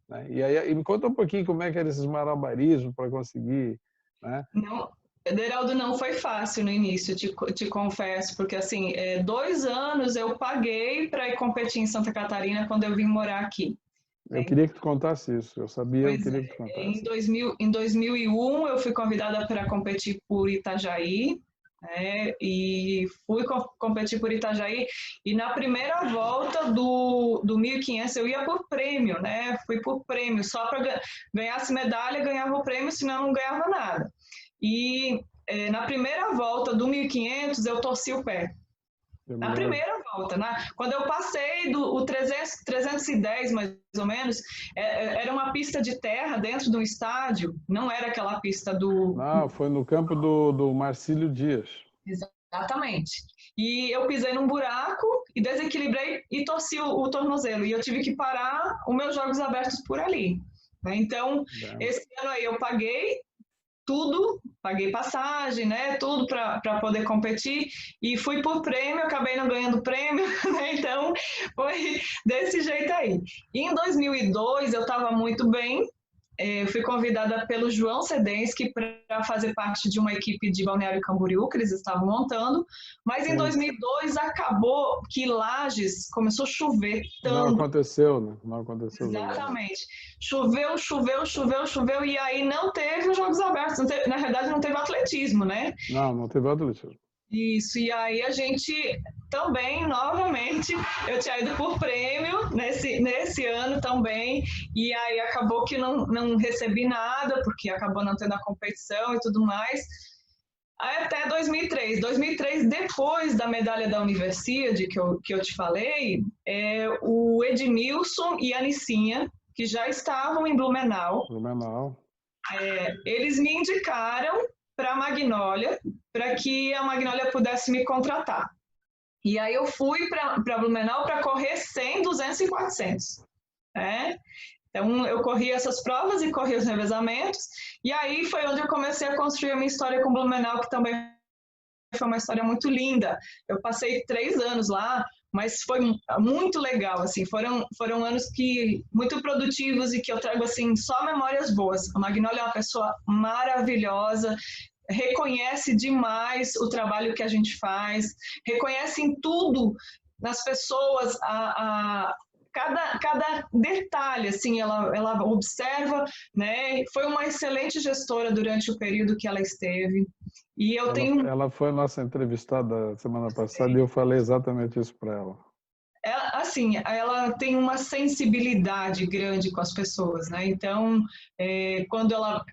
Né? E aí, me conta um pouquinho como é que eram esses malabarismos para conseguir... Né? Não, Deraldo, não foi fácil no início, te confesso, porque assim, 2 anos eu paguei para ir competir em Santa Catarina quando eu vim morar aqui. Eu queria que tu contasse isso, eu sabia, eu queria que tu contasse. Em 2001 eu fui convidada para competir por Itajaí, e fui competir por Itajaí, e na primeira volta do 1.500 eu ia por prêmio, né? Fui por prêmio, só para ganhasse medalha, ganhava o prêmio, senão não ganhava nada. E na primeira volta do 1.500 eu torci o pé. Na primeira volta, né? Quando eu passei o 310, mais ou menos, era uma pista de terra dentro do estádio, não era aquela pista do... Não, foi no campo do Marcílio Dias. Exatamente. E eu pisei num buraco e desequilibrei e torci o tornozelo. E eu tive que parar os meus jogos abertos por ali. Então, esse ano aí eu paguei tudo, paguei passagem, né, tudo para poder competir e fui por prêmio, acabei não ganhando prêmio, né, então foi desse jeito aí. E em 2002 eu estava muito bem, fui convidada pelo João Sedensky para fazer parte de uma equipe de Balneário Camboriú que eles estavam montando, mas em 2002 acabou que Lages começou a chover tanto. Não aconteceu, né? Não aconteceu. Exatamente. Choveu e aí não teve os Jogos Abertos, na verdade não teve atletismo, né? Não teve atletismo. Isso, e aí a gente também, novamente, eu tinha ido por prêmio nesse ano também, e aí acabou que não recebi nada, porque acabou não tendo a competição e tudo mais. Aí até 2003. 2003, depois da medalha da Universidade, que eu te falei, o Edmilson e a Nicinha, que já estavam em Blumenau, eles me indicaram para a Magnólia, para que a Magnólia pudesse me contratar. E aí eu fui para Blumenau para correr 100, 200 e 400. Então, eu corri essas provas e corri os revezamentos, e aí foi onde eu comecei a construir a minha história com Blumenau, que também foi uma história muito linda. Eu passei 3 anos lá, mas foi muito legal, assim, foram anos muito produtivos e que eu trago, assim, só memórias boas. A Magnólia é uma pessoa maravilhosa, reconhece demais o trabalho que a gente faz, reconhece em tudo, nas pessoas, cada detalhe, assim, ela observa, né? Foi uma excelente gestora durante o período que ela esteve. E ela foi nossa entrevistada semana passada e eu falei exatamente isso para ela. Assim, ela tem uma sensibilidade grande com as pessoas, né? Então,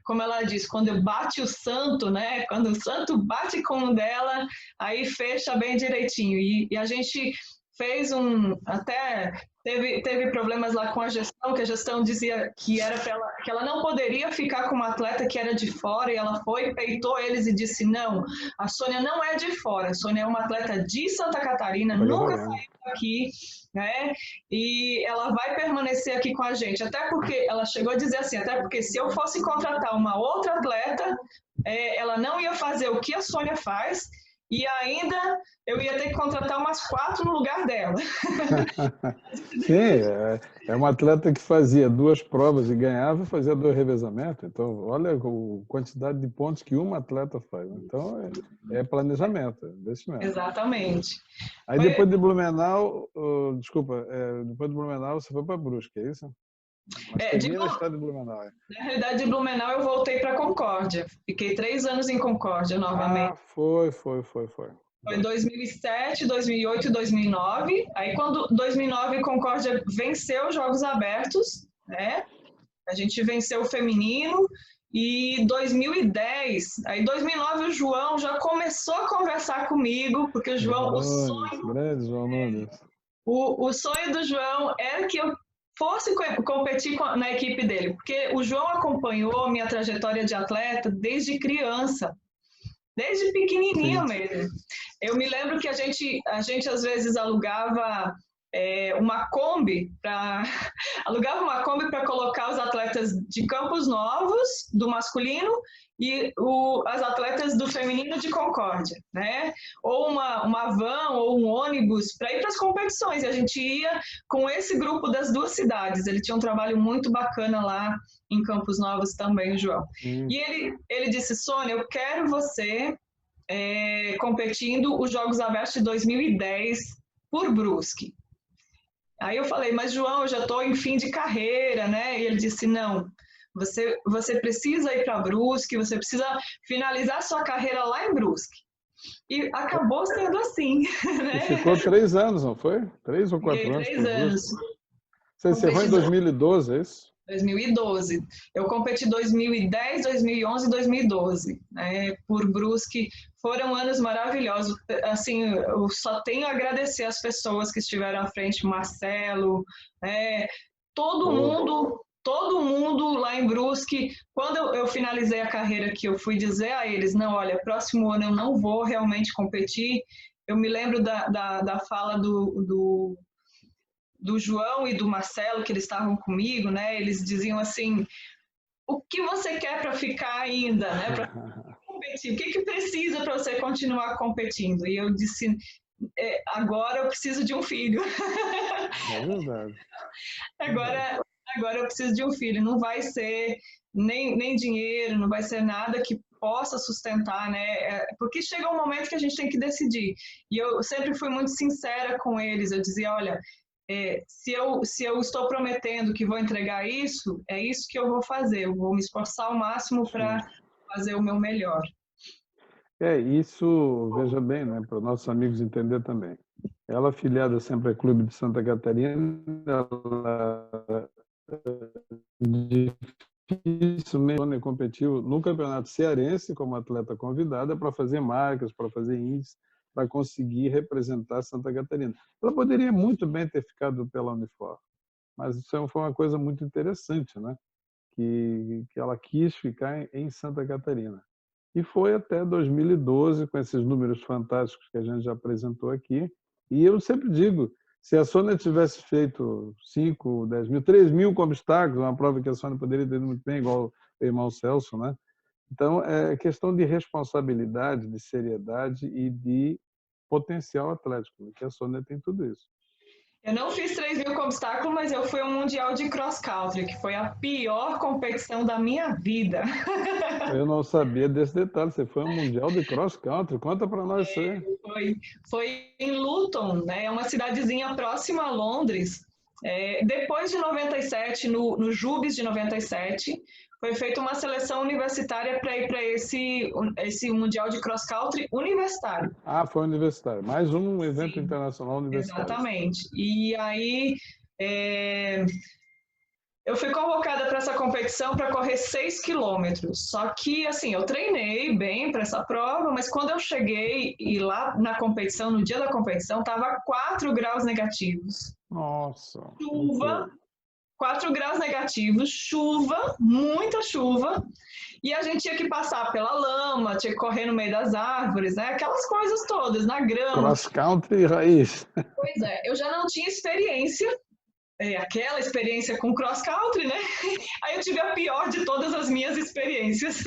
como ela diz, quando bate o santo, né? Quando o santo bate com o dela, aí fecha bem direitinho. E a gente fez até teve problemas lá com a gestão, que a gestão dizia que era que ela não poderia ficar com uma atleta que era de fora, e ela peitou eles e disse: não, a Sônia não é de fora, a Sônia é uma atleta de Santa Catarina, nunca saiu daqui, né? E ela vai permanecer aqui com a gente, até porque ela chegou a dizer assim, até porque se eu fosse contratar uma outra atleta, ela não ia fazer o que a Sônia faz, e ainda eu ia ter que contratar umas 4 no lugar dela. Sim, é uma atleta que fazia 2 provas e ganhava e fazia 2 revezamentos. Então, olha a quantidade de pontos que uma atleta faz. Então, é planejamento, é investimento. Exatamente. Aí depois de Blumenau, depois de Blumenau você foi para Brusque, é isso? Mas termina a história de Blumenau. Na realidade, de Blumenau eu voltei para Concórdia. Fiquei 3 anos em Concórdia novamente. Ah, foi. Foi em 2007, 2008 e 2009. Aí, quando 2009, Concórdia venceu os Jogos Abertos, né? A gente venceu o feminino. E 2010, aí 2009 o João já começou a conversar comigo, porque o João, o sonho do João era que eu fosse competir na equipe dele, porque o João acompanhou a minha trajetória de atleta desde criança, desde pequenininha mesmo. Eu me lembro que a gente às vezes alugava uma Kombi para colocar os atletas de Campos Novos, do masculino, e as atletas do feminino de Concórdia, né? Ou uma van ou um ônibus para ir para as competições. E a gente ia com esse grupo das 2 cidades. Ele tinha um trabalho muito bacana lá em Campos Novos também, o João. E ele disse: Sônia, eu quero você competindo os Jogos Abertos de 2010 por Brusque. Aí eu falei: mas João, eu já estou em fim de carreira, né? E ele disse: não, você precisa ir para Brusque, você precisa finalizar sua carreira lá em Brusque. E acabou sendo assim. Né? E ficou 3 anos, não foi? 3 ou 4 anos? 3 anos. Você encerrou em 2012, é isso? 2012. Eu competi 2010, 2011 e 2012, né? Por Brusque. Foram anos maravilhosos. Assim, eu só tenho a agradecer as pessoas que estiveram à frente, Marcelo, né? Todo mundo lá em Brusque. Quando eu finalizei a carreira aqui, eu fui dizer a eles, não, olha, próximo ano eu não vou realmente competir. Eu me lembro da fala do João e do Marcelo, que eles estavam comigo, né? Eles diziam assim, o que você quer para ficar ainda, né? Para competir, o que precisa para você continuar competindo? E eu disse, agora eu preciso de um filho. É verdade. Agora eu preciso de um filho. Não vai ser nem dinheiro, não vai ser nada que possa sustentar, né? Porque chega um momento que a gente tem que decidir. E eu sempre fui muito sincera com eles. Eu dizia, olha, se eu estou prometendo que vou entregar isso, é isso que eu vou fazer. Eu vou me esforçar ao máximo para fazer o meu melhor. Isso, veja bem, né, para os nossos amigos entender também. Ela, afiliada sempre ao Clube de Santa Catarina, ela dificilmente competiu no Campeonato Cearense como atleta convidada para fazer marcas, para fazer índices, para conseguir representar Santa Catarina. Ela poderia muito bem ter ficado pela Unifor, mas isso foi uma coisa muito interessante, né? Que ela quis ficar em Santa Catarina. E foi até 2012, com esses números fantásticos que a gente já apresentou aqui. E eu sempre digo, se a Sônia tivesse feito 5, 10 mil, 3 mil com obstáculos, uma prova que a Sônia poderia ter ido muito bem, igual o irmão Celso, né? Então, é questão de responsabilidade, de seriedade e de potencial atlético, que a Sônia tem tudo isso. Eu não fiz 3 mil com obstáculo, mas eu fui ao Mundial de Cross Country, que foi a pior competição da minha vida. Eu não sabia desse detalhe. Você foi ao Mundial de Cross Country. Conta para nós isso aí. Foi em Luton, né? É uma cidadezinha próxima a Londres. Depois de 97, no Jubes de 97, foi feita uma seleção universitária para ir para esse Mundial de Cross Country universitário. Ah, foi universitário. Mais um evento internacional universitário. Exatamente. E aí eu fui convocada para essa competição para correr 6 quilômetros. Só que, assim, eu treinei bem para essa prova, mas quando eu cheguei e lá na competição, no dia da competição, estava 4 graus negativos. Nossa. Chuva, 4 graus negativos, chuva, muita chuva, e a gente tinha que passar pela lama, tinha que correr no meio das árvores, né? Aquelas coisas todas, na grama. Cross country raiz. Pois é, eu já não tinha experiência, aquela experiência com cross country, né? Aí eu tive a pior de todas as minhas experiências.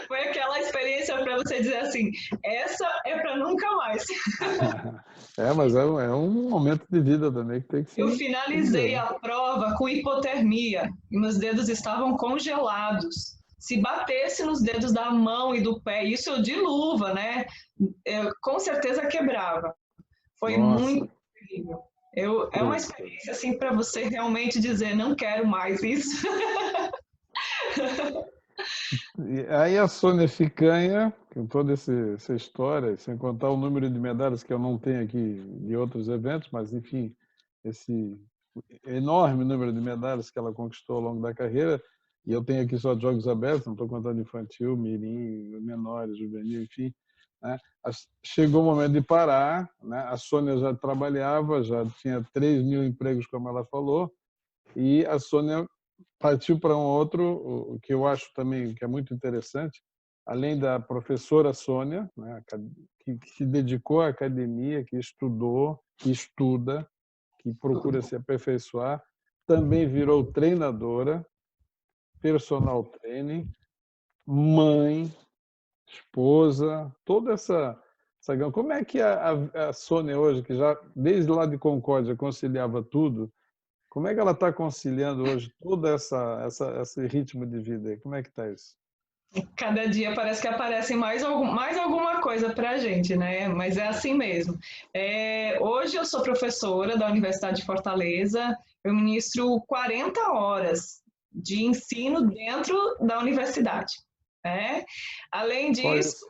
Foi aquela experiência para você dizer assim, essa é para nunca mais. Mas é um momento de vida também que tem que ser. Eu finalizei a prova com hipotermia e meus dedos estavam congelados. Se batesse nos dedos da mão e do pé, isso eu de luva, né? Eu, com certeza quebrava. Foi muito terrível. É uma experiência assim para você realmente dizer, não quero mais isso. Aí a Sônia Ficanha, com toda essa história, sem contar o número de medalhas que eu não tenho aqui de outros eventos, mas enfim, esse enorme número de medalhas que ela conquistou ao longo da carreira, e eu tenho aqui só de Jogos Abertos, não estou contando infantil, mirim, menores, juvenil, enfim. Né? Chegou o momento de parar, né? A Sônia já trabalhava, já tinha 3 mil empregos, como ela falou, e a Sônia partiu para um outro, o que eu acho também que é muito interessante, além da professora Sônia, né, que se dedicou à academia, que estudou, que estuda, que procura se aperfeiçoar, também virou treinadora, personal training, mãe, esposa, toda essa como é que a Sônia hoje, que já desde lá de Concórdia conciliava tudo, como é que ela está conciliando hoje todo esse ritmo de vida? Como é que está isso? Cada dia parece que aparece mais alguma coisa para a gente, né? Mas é assim mesmo. Hoje eu sou professora da Universidade de Fortaleza, eu ministro 40 horas de ensino dentro da universidade. Além disso,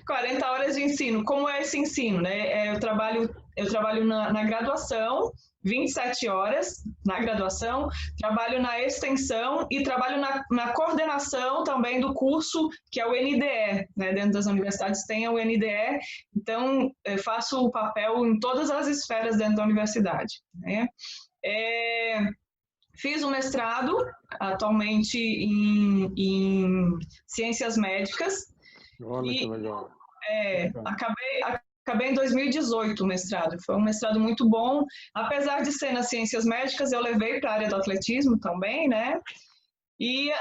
40 horas de ensino. Como é esse ensino? Né? Eu trabalho eu trabalho na graduação, 27 horas na graduação, trabalho na extensão e trabalho na coordenação também do curso, que é o NDE, né? Dentro das universidades tem o NDE, então eu faço o papel em todas as esferas dentro da universidade, né? Fiz um mestrado, atualmente em ciências médicas. Olha que legal. Acabei em 2018 o mestrado. Foi um mestrado muito bom. Apesar de ser nas ciências médicas, eu levei para a área do atletismo também, né? E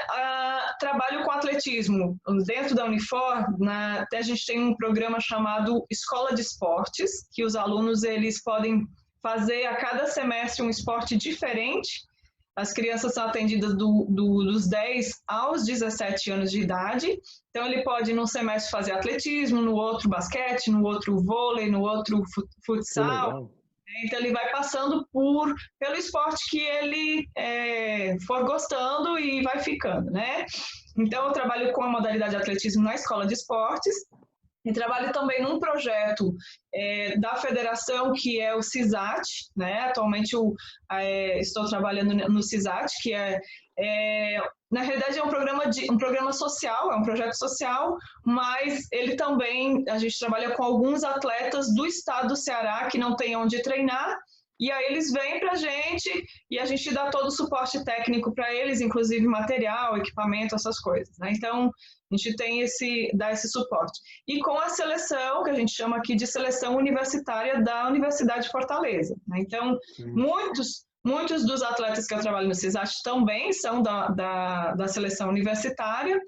trabalho com atletismo. Dentro da Unifor, a gente tem um programa chamado Escola de Esportes, que os alunos eles podem fazer a cada semestre um esporte diferente. As crianças são atendidas dos 10 aos 17 anos de idade. Então, ele pode, num semestre, fazer atletismo, no outro basquete, no outro vôlei, no outro futsal. Então, ele vai passando pelo esporte que ele for gostando e vai ficando, né? Então, eu trabalho com a modalidade de atletismo na Escola de Esportes. E trabalho também num projeto da federação, que é o CISAT, né? Atualmente estou trabalhando no CISAT, que na realidade é um programa social, é um projeto social, mas a gente trabalha com alguns atletas do estado do Ceará que não tem onde treinar, e aí eles vêm para a gente e a gente dá todo o suporte técnico para eles, inclusive material, equipamento, essas coisas, né? Então, a gente dá esse suporte. E com a seleção, que a gente chama aqui de seleção universitária da Universidade de Fortaleza, né? Então, muitos dos atletas que eu trabalho no CISAT também são da seleção universitária,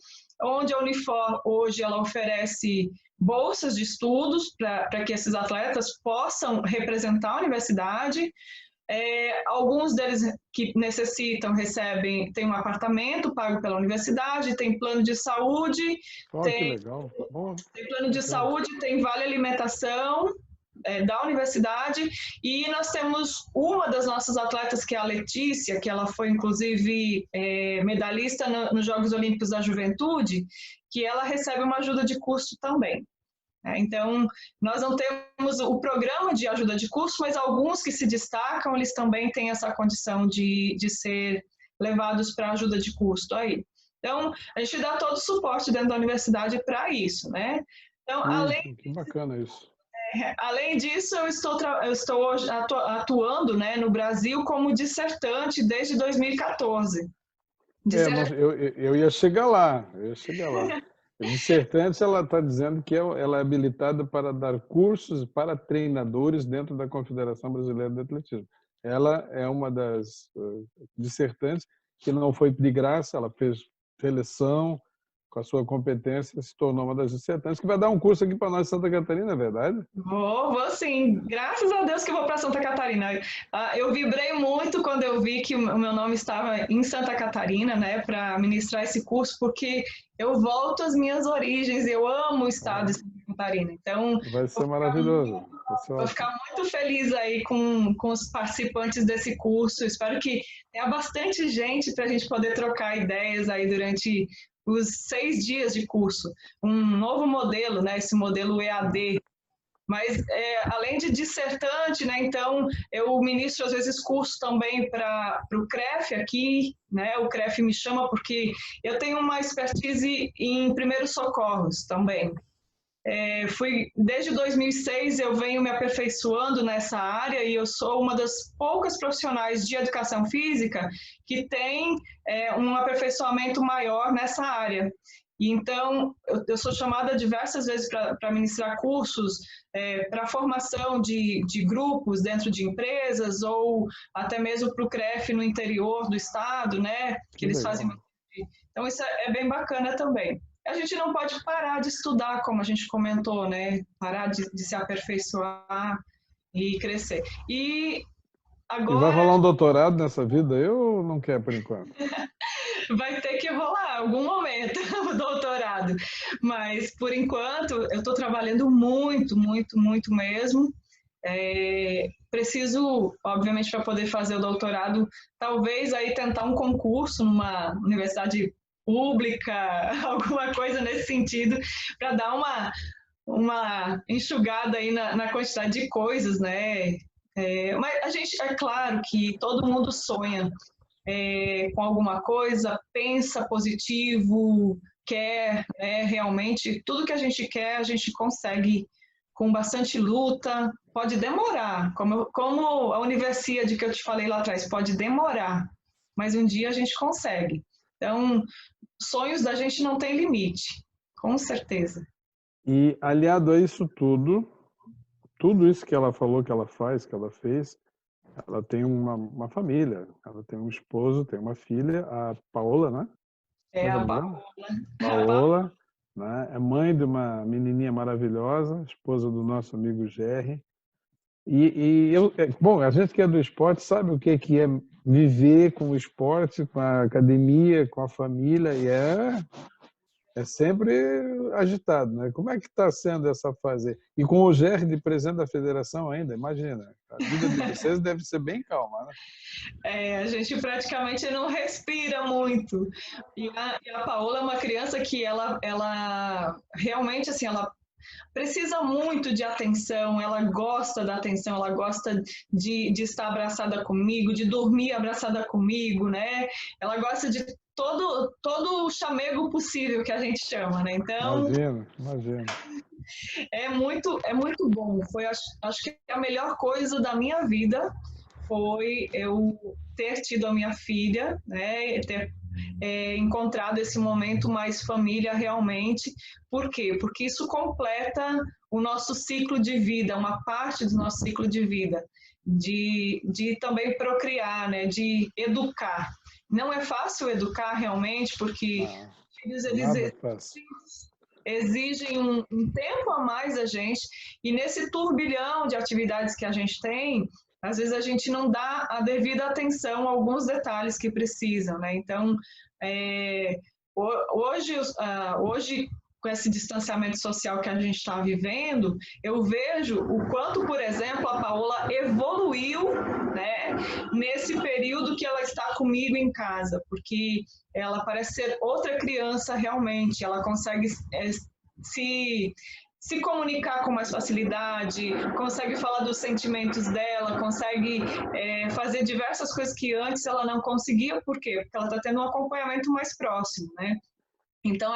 onde a Unifor hoje ela oferece bolsas de estudos para que esses atletas possam representar a universidade. Alguns deles que necessitam têm um apartamento pago pela universidade, tem plano de saúde, que legal. Tem plano de saúde, tem vale alimentação da universidade, e nós temos uma das nossas atletas, que é a Letícia, que ela foi inclusive medalhista nos Jogos Olímpicos da Juventude, que ela recebe uma ajuda de custo também. Então, nós não temos o programa de ajuda de custo, mas alguns que se destacam, eles também têm essa condição de ser levados para ajuda de custo aí. Então, a gente dá todo o suporte dentro da universidade para isso, né? Então, que bacana isso. Além disso, eu estou hoje atuando, né, no Brasil como dissertante desde 2014. Eu ia chegar lá. Dissertante, ela está dizendo que ela é habilitada para dar cursos para treinadores dentro da Confederação Brasileira de Atletismo. Ela é uma das dissertantes que não foi de graça, ela fez seleção, com a sua competência, se tornou uma das dissertantes, que vai dar um curso aqui para nós em Santa Catarina, é verdade? Vou sim. Graças a Deus que eu vou para Santa Catarina. Eu vibrei muito quando eu vi que o meu nome estava em Santa Catarina, né, para ministrar esse curso, porque eu volto às minhas origens, eu amo o estado de Santa Catarina. Então, vai ser maravilhoso. Vou ficar muito feliz aí com os participantes desse curso. Espero que tenha bastante gente para a gente poder trocar ideias aí durante os 6 dias de curso. Um novo modelo, né? Esse modelo EAD. Mas, além de dissertante, né? Então, eu ministro, às vezes, curso também para o CREF aqui, né? O CREF me chama porque eu tenho uma expertise em primeiros socorros também. Desde 2006 eu venho me aperfeiçoando nessa área e eu sou uma das poucas profissionais de educação física que tem um aperfeiçoamento maior nessa área. E então, eu sou chamada diversas vezes para ministrar cursos para formação de grupos dentro de empresas ou até mesmo para o CREF no interior do estado, né? Que eles fazem. Então, isso é bem bacana também. A gente não pode parar de estudar, como a gente comentou, né? Parar de se aperfeiçoar e crescer. E agora... E vai rolar um doutorado nessa vida? Eu não quero, por enquanto. Vai ter que rolar em algum momento o doutorado. Mas, por enquanto, eu estou trabalhando muito, muito, muito mesmo. Preciso, obviamente, para poder fazer o doutorado, talvez aí tentar um concurso numa universidade pública, alguma coisa nesse sentido, para dar uma enxugada aí na quantidade de coisas, né? Mas a gente, é claro que todo mundo sonha com alguma coisa, pensa positivo, quer, realmente, tudo que a gente quer, a gente consegue com bastante luta, pode demorar, como a universidade que eu te falei lá atrás, pode demorar, mas um dia a gente consegue. Então, sonhos da gente não tem limite, com certeza. E aliado a isso tudo isso que ela falou que ela faz, que ela fez, ela tem uma família, ela tem um esposo, tem uma filha, a Paola, né? É a Paola. Paola. Né? É mãe de uma menininha maravilhosa, esposa do nosso amigo Gerry. Bom, a gente que é do esporte sabe o que é viver com o esporte, com a academia, com a família, e é sempre agitado, né? Como é que está sendo essa fase? E com o Gerry de presidente da federação ainda, imagina. A vida de vocês deve ser bem calma, né? A gente praticamente não respira muito. E a Paola é uma criança que ela realmente, assim, ela precisa muito de atenção, ela gosta da atenção, ela gosta de estar abraçada comigo, de dormir abraçada comigo, né? Ela gosta de todo o chamego possível que a gente chama, né? Então, imagino. é muito bom. Foi, acho que a melhor coisa da minha vida foi eu ter tido a minha filha, né? Ter encontrado esse momento mais família realmente. Por quê? Porque isso completa o nosso ciclo de vida, uma parte do nosso ciclo de vida, de também procriar, né? De educar. Não é fácil educar realmente, porque filhos eles exigem um tempo a mais da gente, e nesse turbilhão de atividades que a gente tem, às vezes a gente não dá a devida atenção a alguns detalhes que precisam, né? Então, hoje, com esse distanciamento social que a gente está vivendo, eu vejo o quanto, por exemplo, a Paola evoluiu, né, nesse período que ela está comigo em casa, porque ela parece ser outra criança realmente, ela consegue se comunicar com mais facilidade, consegue falar dos sentimentos dela, consegue fazer diversas coisas que antes ela não conseguia. Por quê? Porque ela está tendo um acompanhamento mais próximo, né? Então,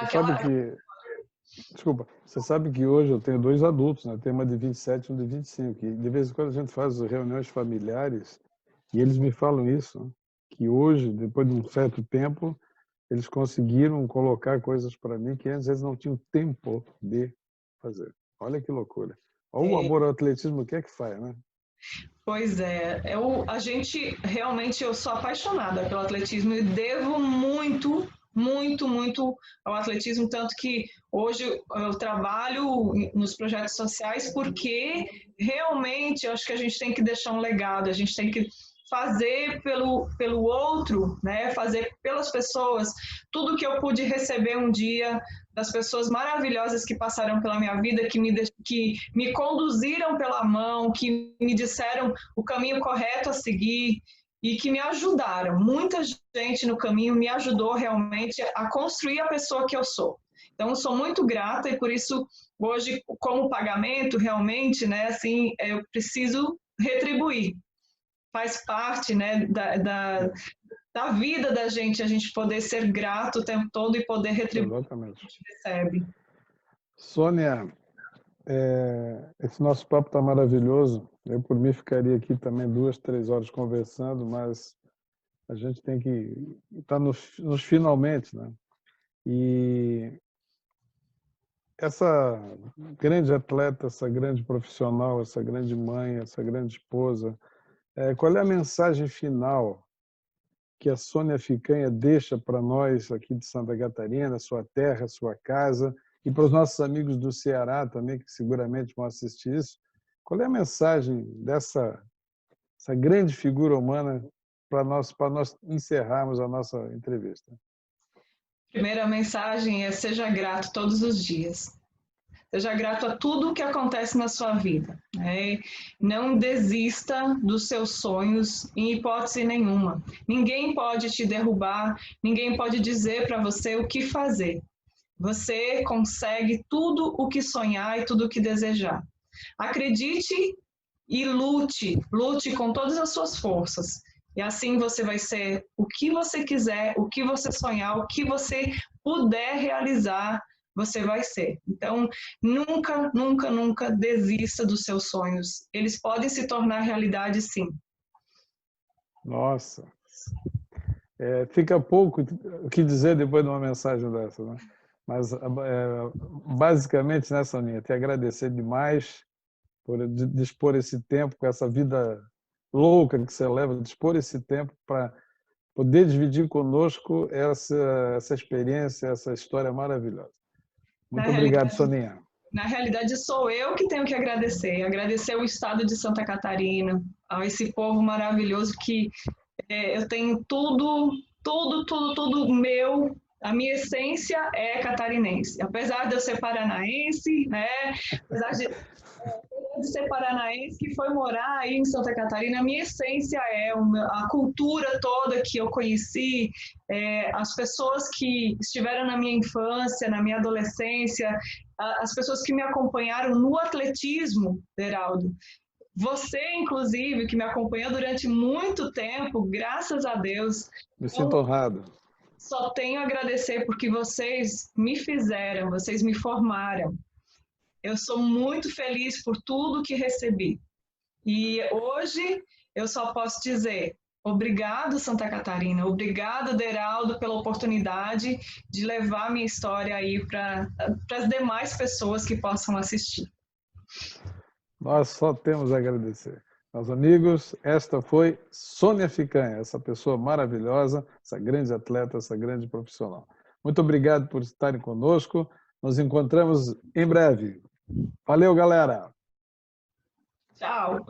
Desculpa, você sabe que hoje eu tenho 2 adultos, né? Tenho uma de 27 e uma de 25, e de vez em quando a gente faz reuniões familiares e eles me falam isso, né? Que hoje, depois de um certo tempo, eles conseguiram colocar coisas para mim que antes eles não tinham tempo de fazer. Olha que loucura. Olha o amor ao atletismo, o que é que faz, né? Pois é, a gente realmente, eu sou apaixonada pelo atletismo e devo muito ao atletismo, tanto que hoje eu trabalho nos projetos sociais porque realmente eu acho que a gente tem que deixar um legado, a gente tem que fazer pelo outro, né? Fazer pelas pessoas tudo que eu pude receber um dia das pessoas maravilhosas que passaram pela minha vida, que me conduziram pela mão, que me disseram o caminho correto a seguir e que me ajudaram. Muita gente no caminho me ajudou realmente a construir a pessoa que eu sou. Então, eu sou muito grata e por isso, hoje, como pagamento, realmente, né, assim, eu preciso retribuir. Faz parte, né, da vida da gente, a gente poder ser grato o tempo todo e poder retribuir o que a gente recebe. Sônia, esse nosso papo está maravilhoso. Eu, por mim, ficaria aqui também 2, 3 horas conversando, mas a gente tem que estar nos finalmente, né? E essa grande atleta, essa grande profissional, essa grande mãe, essa grande esposa, qual é a mensagem final que a Sônia Ficanha deixa para nós aqui de Santa Catarina, sua terra, sua casa, e para os nossos amigos do Ceará também, que seguramente vão assistir isso? Qual é a mensagem dessa grande figura humana para nós encerrarmos a nossa entrevista? Primeira mensagem é: seja grato todos os dias. Seja grato a tudo o que acontece na sua vida, né? Não desista dos seus sonhos em hipótese nenhuma. Ninguém pode te derrubar, ninguém pode dizer para você o que fazer. Você consegue tudo o que sonhar e tudo o que desejar. Acredite e lute, lute com todas as suas forças. E assim você vai ser o que você quiser, o que você sonhar, o que você puder realizar, você vai ser. Então, nunca, nunca, nunca desista dos seus sonhos. Eles podem se tornar realidade, sim. Nossa, fica pouco o que dizer depois de uma mensagem dessa, né? Mas, basicamente, né, Soninha, te agradecer demais por dispor esse tempo com essa vida louca que você leva, dispor esse tempo para poder dividir conosco essa experiência, essa história maravilhosa. Muito obrigado, Soninha. Na realidade, sou eu que tenho que agradecer. Agradecer ao Estado de Santa Catarina, a esse povo maravilhoso que eu tenho tudo meu. A minha essência é catarinense. Apesar de eu ser paranaense, né? Apesar de ser paranaense que foi morar aí em Santa Catarina, a minha essência é a cultura toda que eu conheci, as pessoas que estiveram na minha infância, na minha adolescência, as pessoas que me acompanharam no atletismo, Deraldo. Você, inclusive, que me acompanhou durante muito tempo, graças a Deus. Me sinto honrado. Só tenho a agradecer porque vocês me fizeram, vocês me formaram. Eu sou muito feliz por tudo que recebi. E hoje eu só posso dizer obrigado, Santa Catarina, obrigado, Deraldo, pela oportunidade de levar minha história aí para as demais pessoas que possam assistir. Nós só temos a agradecer. Meus amigos, esta foi Sônia Ficanha, essa pessoa maravilhosa, essa grande atleta, essa grande profissional. Muito obrigado por estarem conosco. Nos encontramos em breve. Valeu, galera! Tchau!